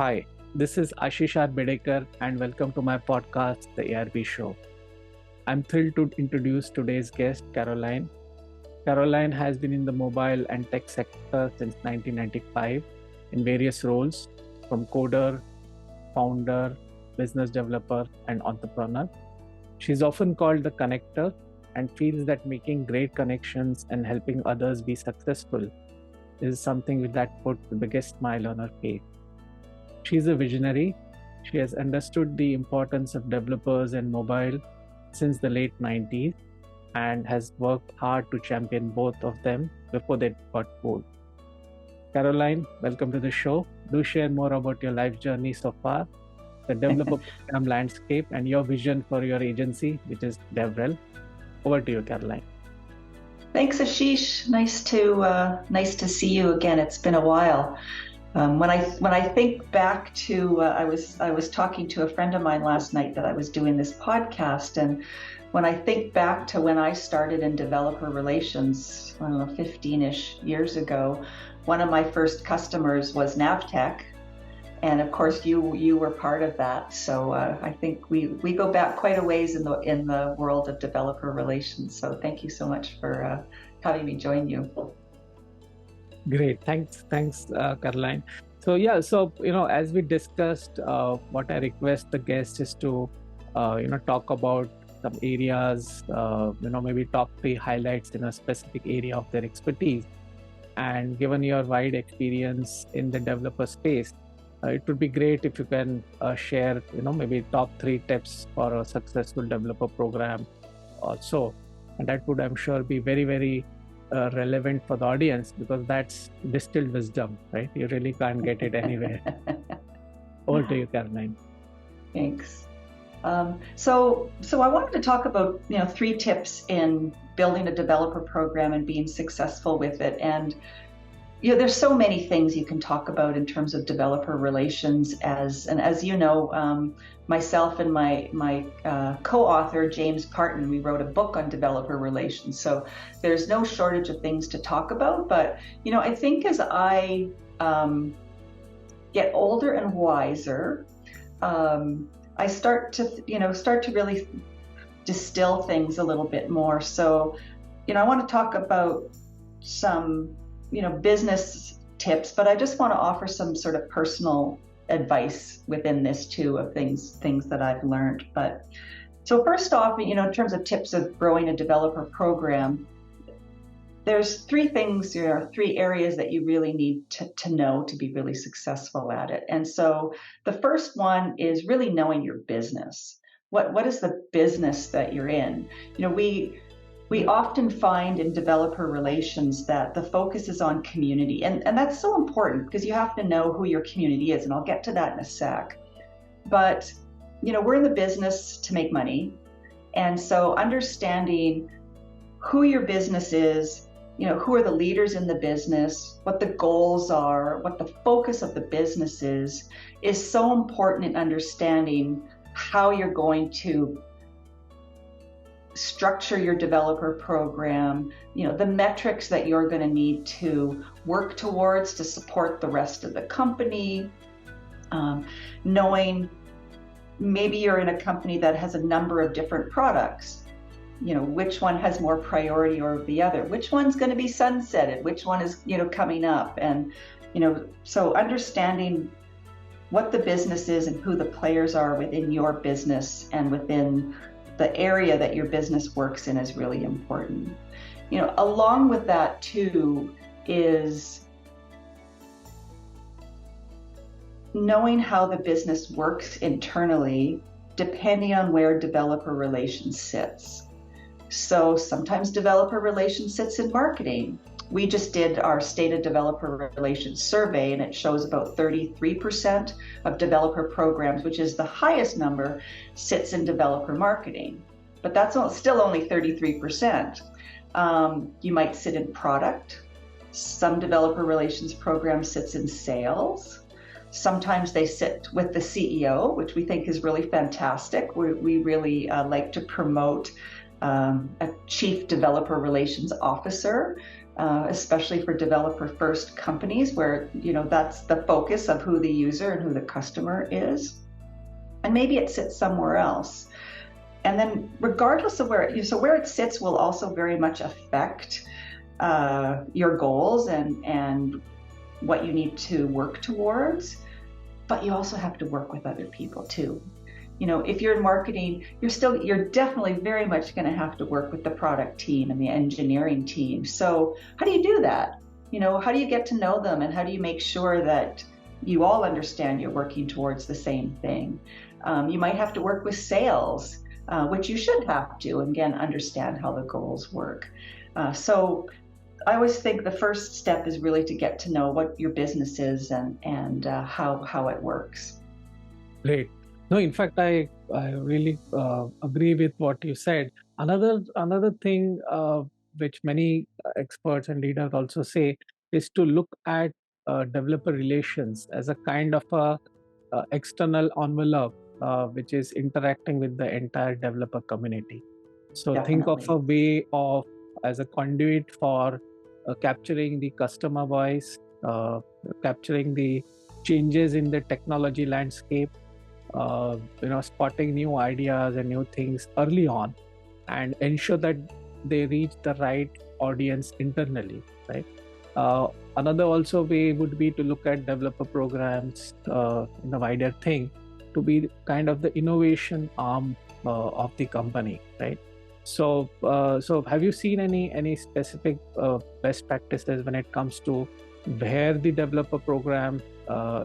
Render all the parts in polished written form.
Hi, this is Ashish R. Bedekar and welcome to my podcast, The ARB Show. I'm thrilled to introduce today's guest, Caroline. Caroline has been in the mobile and tech sector since 1995 in various roles, from coder, founder, business developer, and entrepreneur. She's often called the connector and feels that making great connections and helping others be successful is something that puts the biggest smile on her face. She's a visionary. She has understood the importance of developers and mobile since the late 90s and has worked hard to champion both of them before they got old. Caroline, welcome to the show. Do share more about your life journey so far, the developer program landscape, and your vision for your agency, which is DevRel. Over to you, Caroline. Thanks, Ashish. Nice to see you again. It's been a while. When I think back to, I was talking to a friend of mine last night that I was doing this podcast, and when I think back to when I started in developer relations, 15-ish years ago, one of my first customers was Navtech, and of course you were part of that. So I think we go back quite a ways in the world of developer relations. So thank you so much for having me join you. Great, thanks, Caroline. So as we discussed, what I request the guest is to talk about some areas, maybe top 3 highlights in a specific area of their expertise. And given your wide experience in the developer space, it would be great if you can share maybe top 3 tips for a successful developer program also, and that would, I'm sure, be very, very relevant for the audience, because that's distilled wisdom, right? You really can't get it anywhere. Over to you, Caroline. Thanks. So I wanted to talk about 3 tips in building a developer program and being successful with it. And there's so many things you can talk about in terms of developer relations. As you know, myself and my co-author James Parton, we wrote a book on developer relations. So there's no shortage of things to talk about. But I think as I get older and wiser, I start to really distill things a little bit more. So I want to talk about some business tips, but I just want to offer some sort of personal advice within this too, of things that I've learned. But so first off, in terms of tips of growing a developer program, there's 3 things, 3 areas that you really need to know to be really successful at it. And so the first one is really knowing your business. What is the business that you're in? We often find in developer relations that the focus is on community, and that's so important because you have to know who your community is, and I'll get to that in a sec. But we're in the business to make money, and so understanding who your business is, who are the leaders in the business, what the goals are, what the focus of the business is so important in understanding how you're going to structure your developer program, the metrics that you're going to need to work towards to support the rest of the company, knowing maybe you're in a company that has a number of different products, which one has more priority over the other, which one's going to be sunsetted, which one is, coming up. And, so understanding what the business is and who the players are within your business and within the area that your business works in is really important. Along with that too is knowing how the business works internally, depending on where developer relations sits. So sometimes developer relations sits in marketing. We just did our State of Developer Relations survey, and it shows about 33% of developer programs, which is the highest number, sits in developer marketing. But that's still only 33%. You might sit in product. Some developer relations program sits in sales. Sometimes they sit with the CEO, which we think is really fantastic. We really like to promote a chief developer relations officer especially for developer first companies where, that's the focus of who the user and who the customer is. And maybe it sits somewhere else. And then regardless of where it sits will also very much affect your goals and what you need to work towards. But you also have to work with other people too. If you're in marketing, you're definitely very much going to have to work with the product team and the engineering team. So how do you do that? How do you get to know them, and how do you make sure that you all understand you're working towards the same thing? You might have to work with sales, which you should have to, again, understand how the goals work. So I always think the first step is really to get to know what your business is and how it works. Great. No, in fact, I really agree with what you said. Another thing which many experts and leaders also say is to look at developer relations as a kind of a external envelope which is interacting with the entire developer community. So think of a way of as a conduit for capturing the customer voice, capturing the changes in the technology landscape, spotting new ideas and new things early on, and ensure that they reach the right audience internally, right? Another also way would be to look at developer programs in the wider thing to be kind of the innovation arm of the company, right? So have you seen any specific best practices when it comes to where the developer program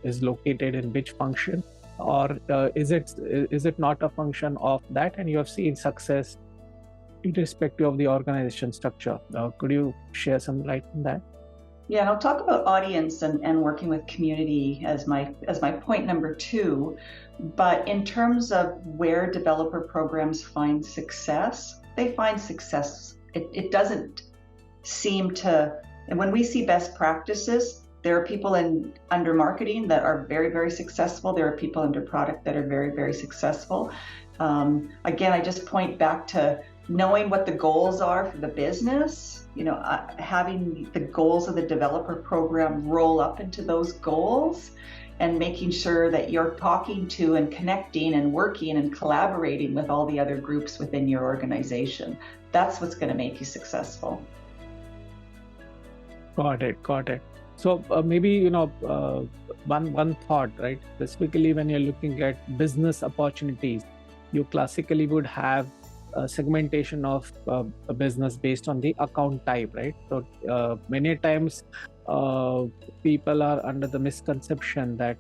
is located in which function, or is it not a function of that, and you have seen success irrespective of the organization structure? Could you share some light on that? Yeah, and I'll talk about audience and working with community as my point number 2. But in terms of where developer programs find success, they find success. It doesn't seem to, and when we see best practices, there are people under marketing that are very, very successful. There are people under product that are very, very successful. Again, I just point back to knowing what the goals are for the business, having the goals of the developer program roll up into those goals, and making sure that you're talking to and connecting and working and collaborating with all the other groups within your organization. That's what's going to make you successful. Got it. So maybe, one thought, right? Specifically when you're looking at business opportunities, you classically would have segmentation of a business based on the account type, right? So many times people are under the misconception that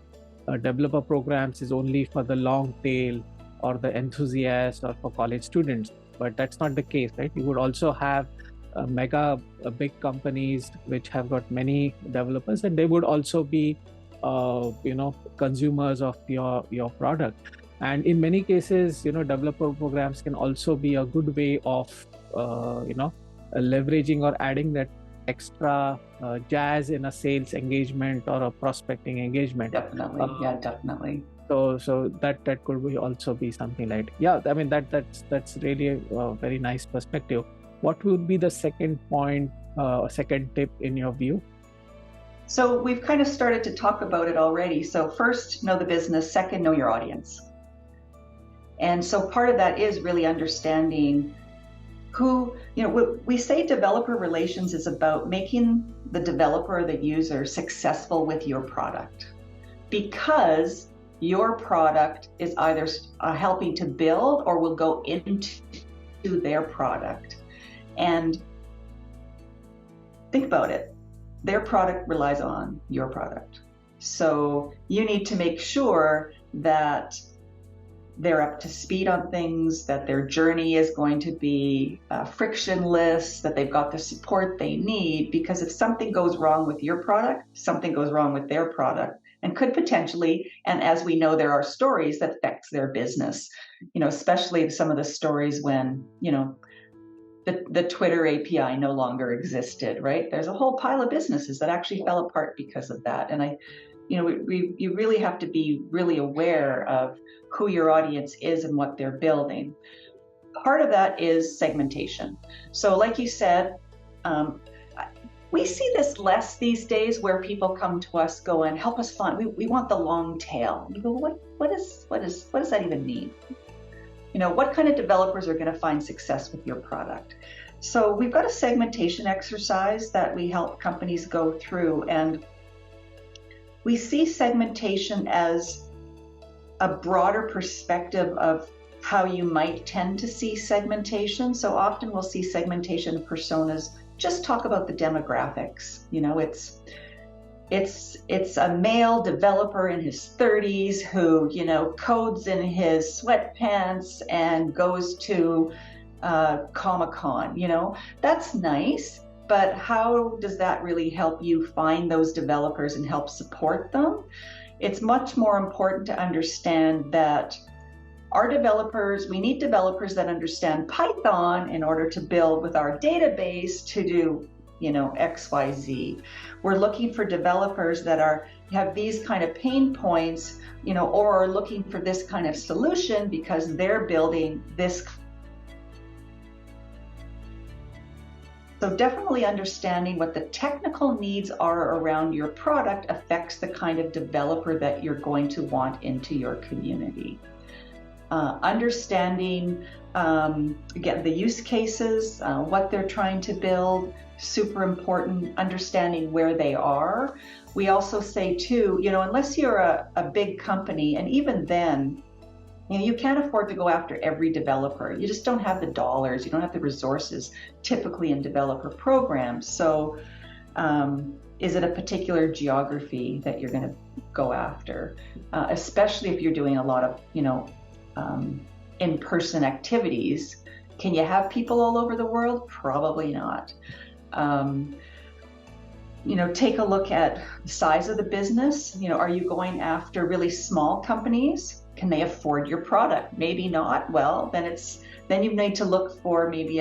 developer programs is only for the long tail or the enthusiasts or for college students, but that's not the case, right? You would also have big companies which have got many developers, and they would also be consumers of your product. And in many cases, developer programs can also be a good way of leveraging or adding that extra jazz in a sales engagement or a prospecting engagement. Definitely. So that could be also be something like, I mean that's really a very nice perspective. What would be the second point, second tip in your view? So we've kind of started to talk about it already. So first, know the business. Second, know your audience. And so part of that is really understanding who, we say developer relations is about making the developer or the user successful with your product, because your product is either helping to build or will go into their product. And think about it. Their product relies on your product. So you need to make sure that they're up to speed on things, that their journey is going to be frictionless, that they've got the support they need, because if something goes wrong with your product, something goes wrong with their product, and could potentially, and as we know, there are stories that affects their business, especially some of the stories when, the Twitter API no longer existed, right? There's a whole pile of businesses that actually fell apart because of that. And you really have to be really aware of who your audience is and what they're building. Part of that is segmentation. So like you said, we see this less these days, where people come to us going, help us find, we want the long tail. We go, what does that even mean? What kind of developers are going to find success with your product? So we've got a segmentation exercise that we help companies go through, and we see segmentation as a broader perspective of how you might tend to see segmentation. So often we'll see segmentation personas just talk about the demographics. It's a male developer in his 30s who, codes in his sweatpants and goes to Comic-Con. That's nice, but how does that really help you find those developers and help support them? It's much more important to understand that our developers, we need developers that understand Python in order to build with our database to do, XYZ. We're looking for developers that have these kind of pain points, or are looking for this kind of solution because they're building this. So definitely understanding what the technical needs are around your product affects the kind of developer that you're going to want into your community. Understanding, again, the use cases, what they're trying to build, super important. Understanding where they are. We also say too, unless you're a big company, and even then, you can't afford to go after every developer. You just don't have the dollars. You don't have the resources typically in developer programs. So is it a particular geography that you're going to go after? Especially if you're doing a lot of, in-person activities. Can you have people all over the world? Probably not. Take a look at the size of the business. Are you going after really small companies? Can they afford your product? Maybe not. Well, then you need to look for maybe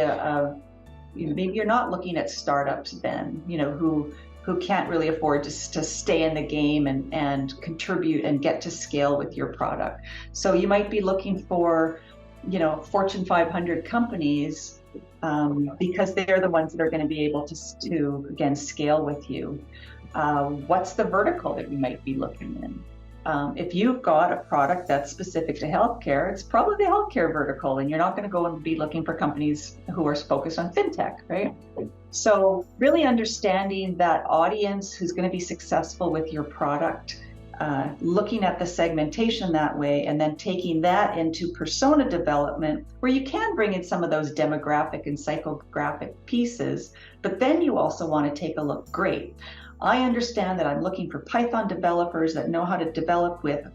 maybe you're not looking at startups then, who can't really afford to stay in the game and contribute and get to scale with your product. So you might be looking for, Fortune 500 companies because they're the ones that are going to be able to again, scale with you. What's the vertical that you might be looking in? If you've got a product that's specific to healthcare, it's probably the healthcare vertical, and you're not going to go and be looking for companies who are focused on fintech, right? So really understanding that audience who's going to be successful with your product, looking at the segmentation that way, and then taking that into persona development, where you can bring in some of those demographic and psychographic pieces, but then you also want to take a look, great. I understand that I'm looking for Python developers that know how to develop with,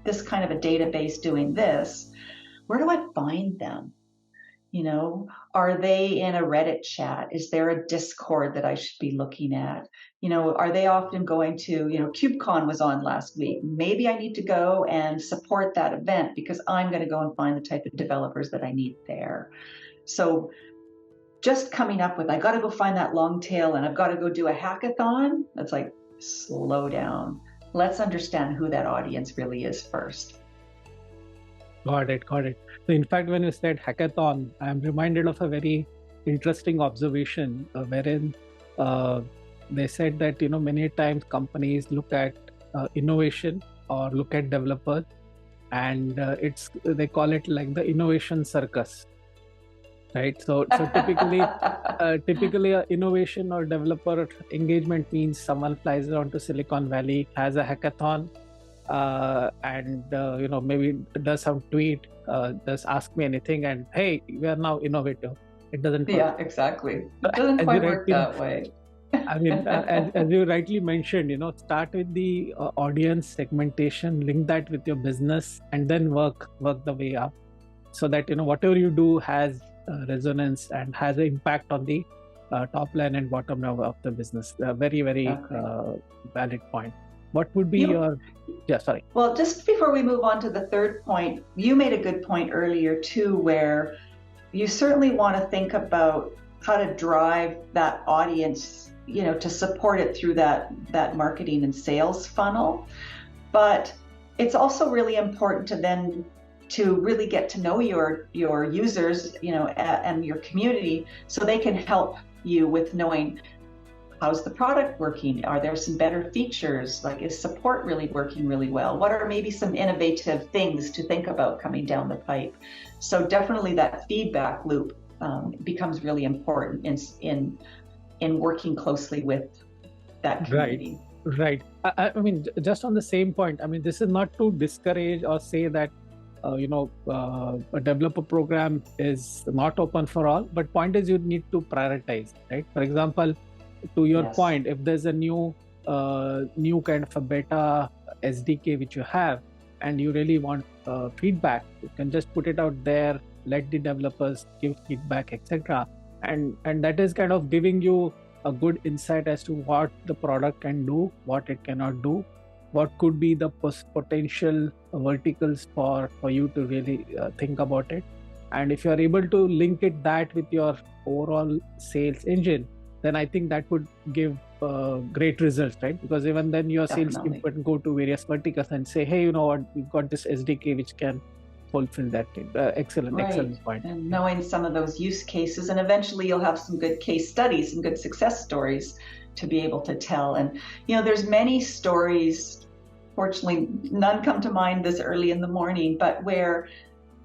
this kind of a database doing this. Where do I find them? Are they in a Reddit chat? Is there a Discord that I should be looking at? Are they often going to, KubeCon was on last week. Maybe I need to go and support that event because I'm going to go and find the type of developers that I need there. So just coming up with, I got to go find that long tail and I've got to go do a hackathon. That's like, slow down. Let's understand who that audience really is first. Got it. So in fact, when you said hackathon, I'm reminded of a very interesting observation wherein they said that, many times companies look at innovation or look at developers, and they call it like the innovation circus. Right. So typically a innovation or developer engagement means someone flies around to Silicon Valley, has a hackathon, and maybe does some tweet, does ask me anything, and hey, we are now innovative. It doesn't work. Yeah, exactly. It doesn't quite work that way. I mean, as you rightly mentioned, start with the audience segmentation, link that with your business, and then work the way up, so that whatever you do has resonance and has an impact on the top line and bottom line of the business. Very, very valid point. What would be your... Yeah, sorry. Well, just before we move on to the third point, you made a good point earlier too, where you certainly want to think about how to drive that audience, to support it through that marketing and sales funnel. But it's also really important to really get to know your users, and your community, so they can help you with knowing how's the product working? Are there some better features? Like, is support really working really well? What are maybe some innovative things to think about coming down the pipe? So definitely that feedback loop becomes really important in working closely with that community. Right. I mean, just on the same point, I mean, this is not to discourage or say that, a developer program is not open for all, but point is you need to prioritize, right? For example, to your Yes. point, if there's a new kind of a beta SDK which you have, and you really want feedback, you can just put it out there, let the developers give feedback, etc. And that is kind of giving you a good insight as to what the product can do, what it cannot do, what could be the potential verticals for you to really think about it. And if you are able to link that with your overall sales engine, then I think that would give great results, right? Because even then your sales team can go to various verticals and say, hey, you know what, we've got this SDK which can fulfill that need. Excellent point. And knowing some of those use cases, and eventually you'll have some good case studies, some good success stories to be able to tell. And there's many stories, fortunately none come to mind this early in the morning, but where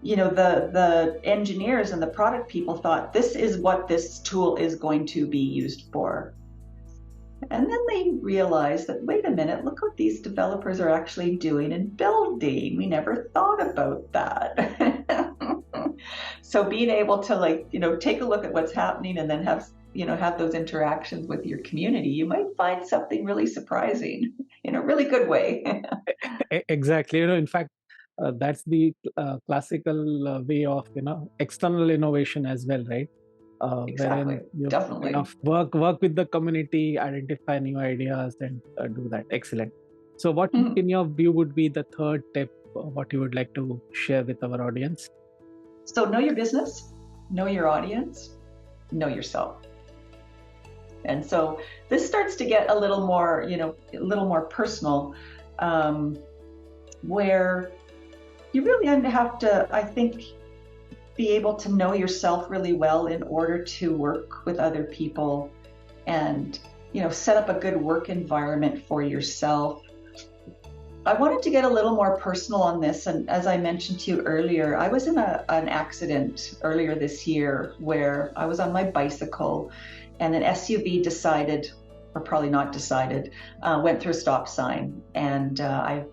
the engineers and the product people thought this is what this tool is going to be used for. And then they realized that, wait a minute, look what these developers are actually doing and building. We never thought about that. So being able to take a look at what's happening and then have those interactions with your community, you might find something really surprising in a really good way. Exactly. In fact, that's the classical way of external innovation as well, right? Exactly. Wherein you Definitely kind of work with the community, identify new ideas, and do that. Excellent. So, what in your view would be the third tip? What you would like to share with our audience? So, know your business, know your audience, know yourself. And so this starts to get a little more personal, where you really have to, I think, be able to know yourself really well in order to work with other people and, set up a good work environment for yourself. I wanted to get a little more personal on this. And as I mentioned to you earlier, I was in an accident earlier this year where I was on my bicycle and an SUV decided, or probably not decided, went through a stop sign. And I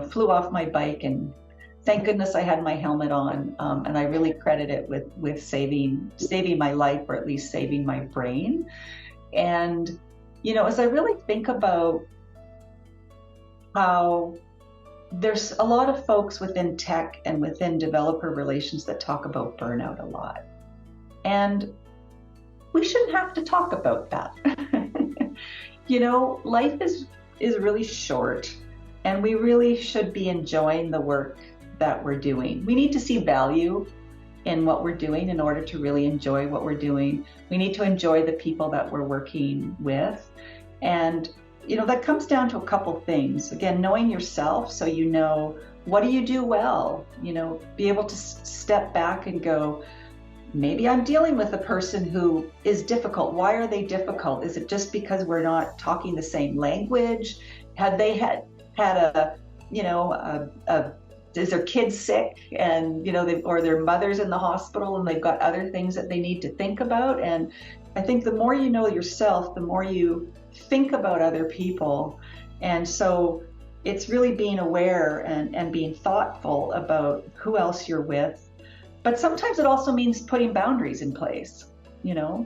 flew off my bike, and thank goodness I had my helmet on, and I really credit it with saving my life, or at least saving my brain. And as I really think about how there's a lot of folks within tech and within developer relations that talk about burnout a lot, and we shouldn't have to talk about that. Life is really short, and we really should be enjoying the work that we're doing. We need to see value in what we're doing in order to really enjoy what we're doing. We need to enjoy the people that we're working with. And, that comes down to a couple things. Again, knowing yourself, so what do you do well? Be able to step back and go, maybe I'm dealing with a person who is difficult. Why are they difficult? Is it just because we're not talking the same language? Had they had is their kids sick and, or their mother's in the hospital and they've got other things that they need to think about? And I think the more you know yourself, the more you think about other people. And so it's really being aware and being thoughtful about who else you're with. But sometimes it also means putting boundaries in place, No,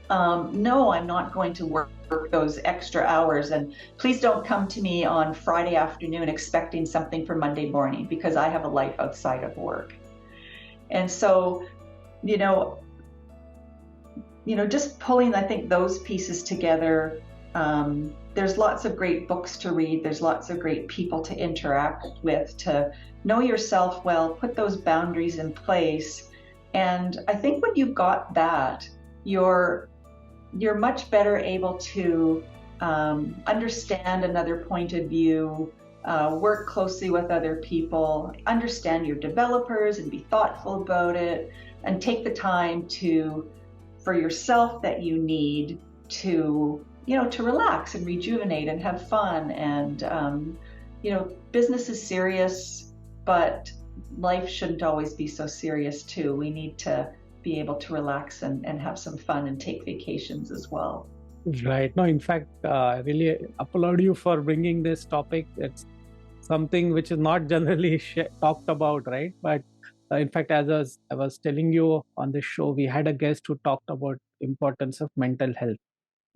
I'm not going to work those extra hours, and please don't come to me on Friday afternoon expecting something for Monday morning, because I have a life outside of work. And so, just pulling, I think, those pieces together. There's lots of great books to read. There's lots of great people to interact with, to know yourself well, put those boundaries in place. And I think when you've got that, you're much better able to understand another point of view, work closely with other people, understand your developers and be thoughtful about it, and take the time for yourself that you need to to relax and rejuvenate and have fun. And business is serious, but life shouldn't always be so serious too. We need to be able to relax and have some fun and take vacations as well. Right. No, in fact, I really applaud you for bringing this topic. It's something which is not generally talked about, right? But in fact, as I was telling you on this show, we had a guest who talked about importance of mental health,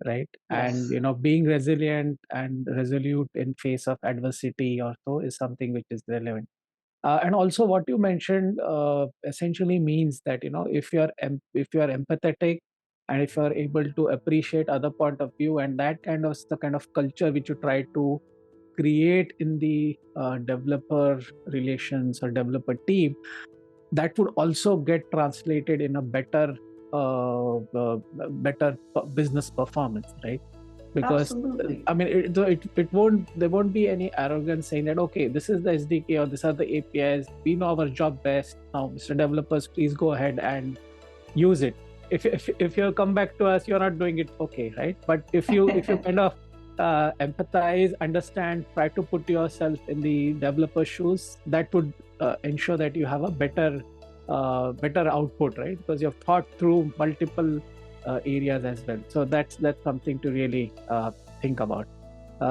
right? Yes. And being resilient and resolute in face of adversity or so is something which is relevant. And also, what you mentioned essentially means that if you are empathetic and if you are able to appreciate other point of view, and that kind of the kind of culture which you try to create in the developer relations or developer team, that would also get translated in a better better business performance, right? Because Absolutely. I mean, it won't, there won't be any arrogance saying that, okay, this is the SDK or these are the APIs, we know our job best, now Mr. Developers, please go ahead and use it. If you come back to us, you're not doing it, okay, right? But if you kind of empathize, understand, try to put yourself in the developer shoes, that would ensure that you have a better output, right? Because you've thought through multiple areas as well. So that's something to really think about.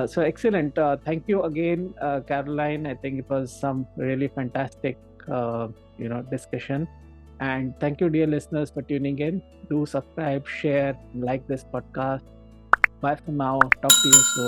So excellent. Thank you again, Caroline. I think it was some really fantastic discussion. And thank you, dear listeners, for tuning in. Do subscribe, share, like this podcast. Bye for now. Talk to you soon.